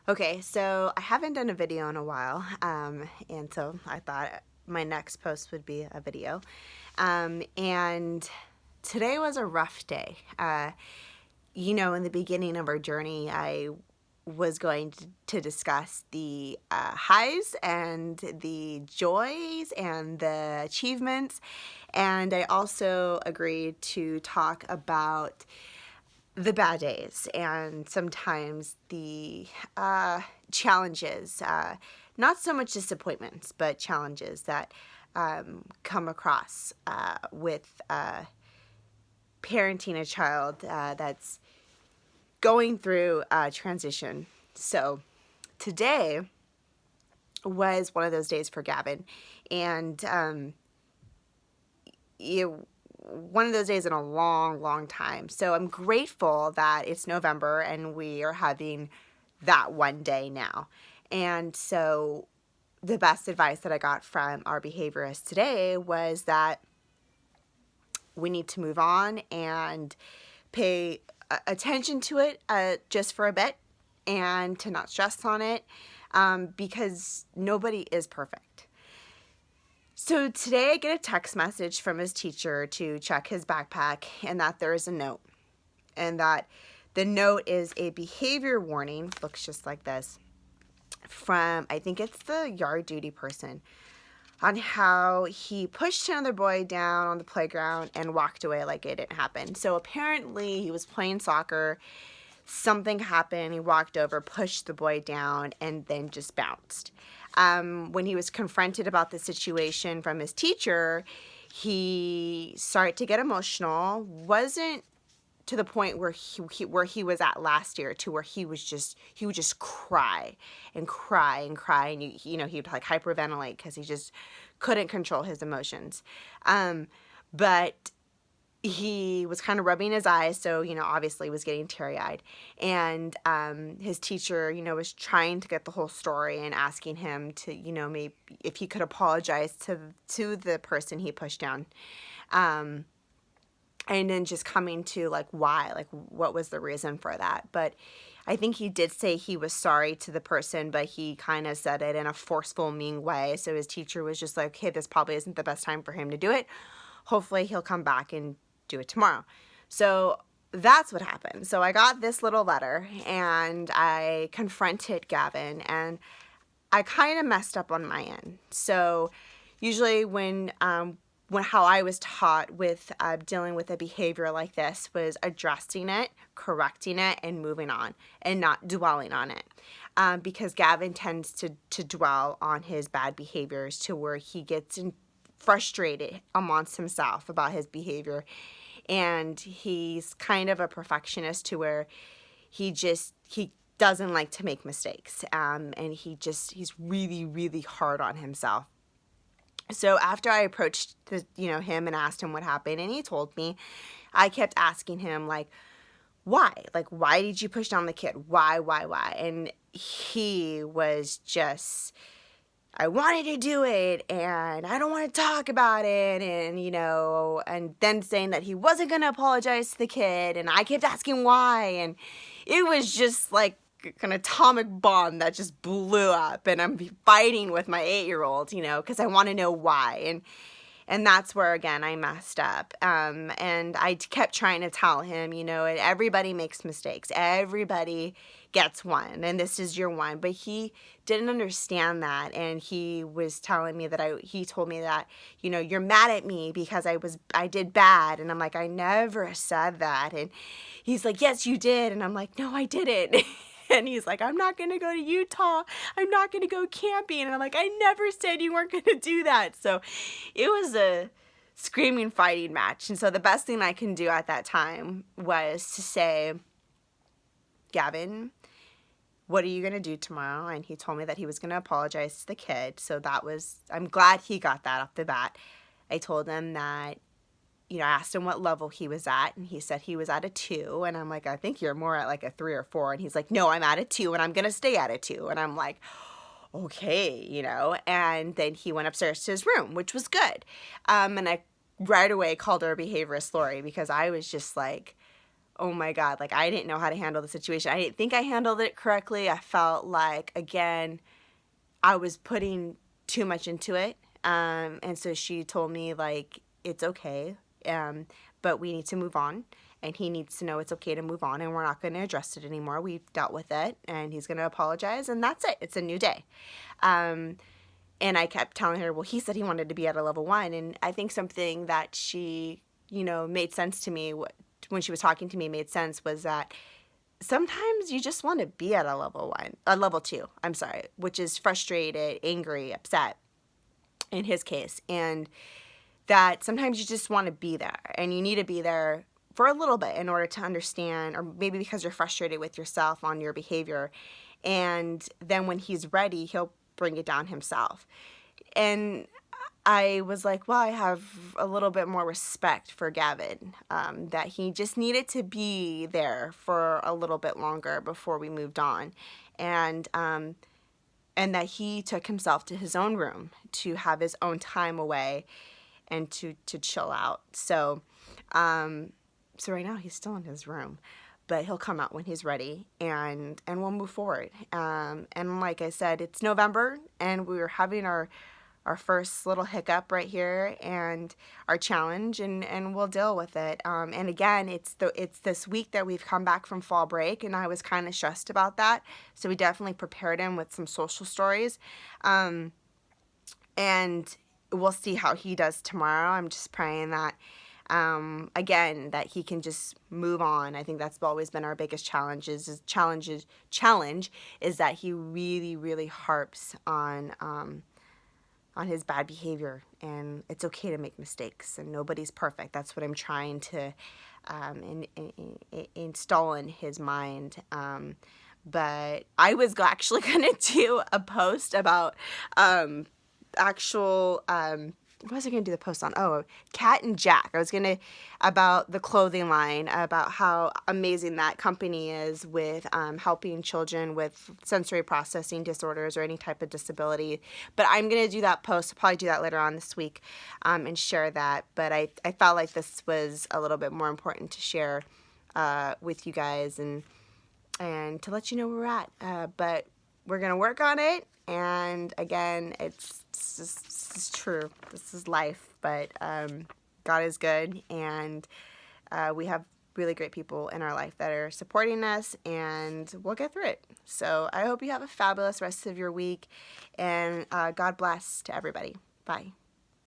Okay, so I haven't done a video in a while, and so I thought my next post would be a video. And today was a rough day. In the beginning of our journey, I was going to discuss the highs and the joys and the achievements, and I also agreed to talk about the bad days and sometimes the challenges, not so much disappointments, but challenges that come across with parenting a child that's going through transition. So today was one of those days for Gavin, and one of those days in a long, long time. So I'm grateful that it's November and we are having that one day now. And so the best advice that I got from our behaviorist today was that we need to move on and pay attention to it just for a bit and to not stress on it because nobody is perfect. So today I get a text message from his teacher to check his backpack and that there is a note. And that the note is a behavior warning, looks just like this, from, I think it's the yard duty person, on how he pushed another boy down on the playground and walked away like it didn't happen. So apparently he was playing soccer, something happened, he walked over, pushed the boy down, and then just bounced. When he was confronted about the situation from his teacher, he started to get emotional. Wasn't to the point where he was at last year, to where he would just cry and cry and cry, and he'd like hyperventilate because he just couldn't control his emotions. But he was kind of rubbing his eyes, so, obviously was getting teary-eyed. And his teacher, was trying to get the whole story and asking him to, maybe if he could apologize to the person he pushed down. And then just coming to, why, what was the reason for that. But I think he did say he was sorry to the person, but he kind of said it in a forceful, mean way. So his teacher was just like, hey, this probably isn't the best time for him to do it. Hopefully he'll come back and do it tomorrow. So that's what happened. So I got this little letter and I confronted Gavin, and I kind of messed up on my end. So usually when how I was taught with dealing with a behavior like this was addressing it, correcting it, and moving on, and not dwelling on it. Because Gavin tends to dwell on his bad behaviors to where he gets frustrated amongst himself about his behavior. And he's kind of a perfectionist to where he doesn't like to make mistakes. And he's really, really hard on himself. So after I approached him and asked him what happened, and he told me, I kept asking him, why? Why did you push down the kid? Why? And he was just, I wanted to do it, and I don't want to talk about it, and then saying that he wasn't going to apologize to the kid, and I kept asking why, and it was just like an atomic bomb that just blew up, and I'm fighting with my 8-year-old, because I want to know why, and that's where, again, I messed up, and I kept trying to tell him, everybody makes mistakes, everybody gets one, and this is your one, but he didn't understand that, and he was telling me that he told me that, you're mad at me because I did bad, and I'm like, I never said that, and he's like, yes, you did, and I'm like, no, I didn't. And he's like, I'm not going to go to Utah. I'm not going to go camping. And I'm like, I never said you weren't going to do that. So it was a screaming, fighting match. And so the best thing I can do at that time was to say, Gavin, what are you going to do tomorrow? And he told me that he was going to apologize to the kid. So I'm glad he got that off the bat. I told him that, I asked him what level he was at, and he said he was at a 2, and I'm like, I think you're more at a 3 or 4, and he's like, no, I'm at a 2, and I'm going to stay at a 2, and I'm like, okay, and then he went upstairs to his room, which was good, and I right away called our behaviorist Lori, because I was just like, oh my God, like I didn't know how to handle the situation. I didn't think I handled it correctly. I felt like, again, I was putting too much into it. And so she told me, like, it's okay, but we need to move on. And he needs to know it's okay to move on, and we're not going to address it anymore. We've dealt with it, and he's going to apologize, and that's it. It's a new day. And I kept telling her, well, he said he wanted to be at a level 1. And I think something that she, made sense to me when she was talking to me made sense was that sometimes you just want to be at a level 2, I'm sorry, which is frustrated, angry, upset in his case. And that sometimes you just want to be there, and you need to be there for a little bit in order to understand, or maybe because you're frustrated with yourself on your behavior. And then when he's ready, he'll bring it down himself. And I was like, well, I have a little bit more respect for Gavin, that he just needed to be there for a little bit longer before we moved on. And that he took himself to his own room to have his own time away and to chill out. So right now he's still in his room, but he'll come out when he's ready, and we'll move forward. And like I said, it's November, and we were having our first little hiccup right here, and our challenge, and we'll deal with it. And again, it's this week that we've come back from fall break, and I was kind of stressed about that. So we definitely prepared him with some social stories. And we'll see how he does tomorrow. I'm just praying that, again, that he can just move on. I think that's always been our biggest challenge is that he really, really harps on his bad behavior, and it's okay to make mistakes, and nobody's perfect. That's what I'm trying to install in his mind. But I was actually going to do a post about what was I going to do the post on? Oh, Cat and Jack. I was going to, about the clothing line, about how amazing that company is with helping children with sensory processing disorders or any type of disability. But I'm going to do that post. I'll probably do that later on this week, and share that. But I felt like this was a little bit more important to share with you guys, and to let you know where we're at. But we're going to work on it. And again, it's true. This is life, but God is good, and we have really great people in our life that are supporting us, and we'll get through it. So I hope you have a fabulous rest of your week, and God bless to everybody. Bye.